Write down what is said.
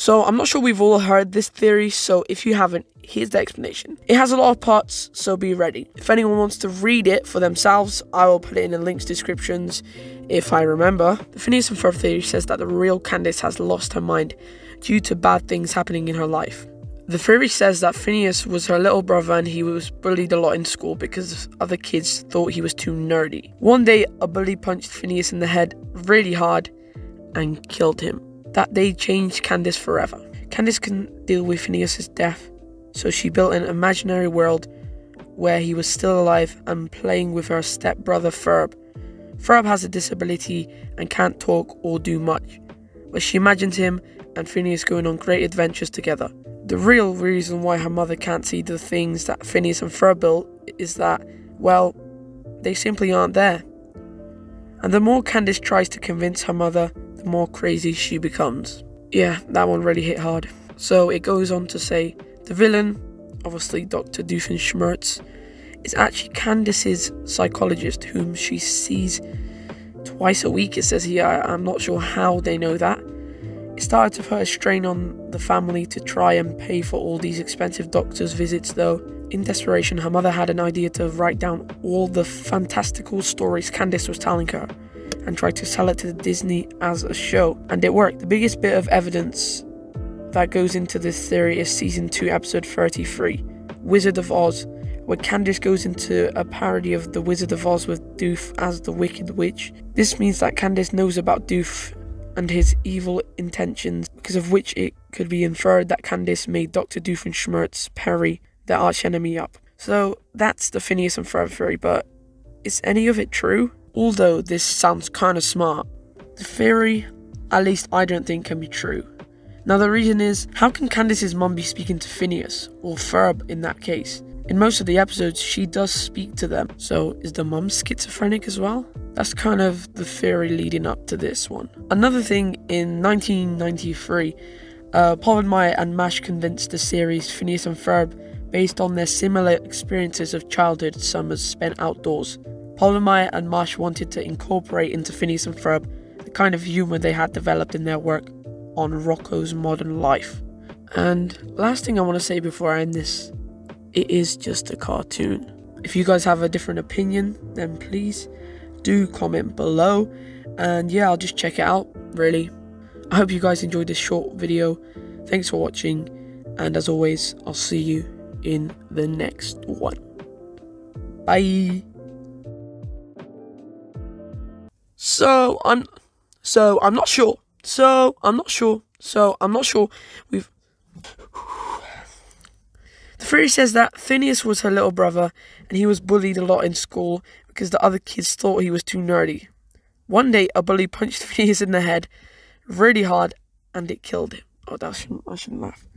So I'm not sure we've all heard this theory, so if you haven't, here's the explanation. It has a lot of parts, so be ready. If anyone wants to read it for themselves, I will put it in the links descriptions if I remember. The Phineas and Ferb theory says that the real Candace has lost her mind due to bad things happening in her life. The theory says that Phineas was her little brother and he was bullied a lot in school because other kids thought he was too nerdy. One day, a bully punched Phineas in the head really hard and killed him. That day changed Candace forever. Candace couldn't deal with Phineas's death, so she built an imaginary world where he was still alive and playing with her stepbrother Ferb. Ferb has a disability and can't talk or do much, but she imagined him and Phineas going on great adventures together. The real reason why her mother can't see the things that Phineas and Ferb built is that, well, they simply aren't there. And the more Candace tries to convince her mother, the more crazy she becomes. Yeah, that one really hit hard. So it goes on to say, the villain, obviously Dr. Doofenshmirtz, is actually Candace's psychologist, whom she sees twice a week, it says here. I'm not sure how they know that. It started to put a strain on the family to try and pay for all these expensive doctor's visits, though. In desperation, her mother had an idea to write down all the fantastical stories Candace was telling her and tried to sell it to Disney as a show, and it worked. The biggest bit of evidence that goes into this theory is season 2, episode 33, Wizard of Oz, where Candace goes into a parody of the Wizard of Oz with Doof as the Wicked Witch. This means that Candace knows about Doof and his evil intentions, because of which it could be inferred that Candace made Dr. Doofenshmirtz, Perry, their archenemy up. So that's the Phineas and Ferb theory, but is any of it true? Although this sounds kind of smart, the theory, at least I don't think, can be true. Now the reason is, how can Candace's mum be speaking to Phineas, or Ferb in that case? In most of the episodes, she does speak to them, so is the mum schizophrenic as well? That's kind of the theory leading up to this one. Another thing, in 1993, Povenmire and MASH convinced the series Phineas and Ferb based on their similar experiences of childhood summers spent outdoors. Povenmire and MASH wanted to incorporate into Phineas and Ferb the kind of humour they had developed in their work on Rocko's Modern Life. And last thing I want to say before I end this, it is just a cartoon. If you guys have a different opinion, then please do comment below, and yeah, I'll just check it out, really. I hope you guys enjoyed this short video. Thanks for watching, and as always, I'll see you in the next one. Bye. So I'm not sure. The theory says that Phineas was her little brother and he was bullied a lot in school because the other kids thought he was too nerdy. One day, a bully punched Phineas in the head really hard and it killed him. Oh, I shouldn't laugh.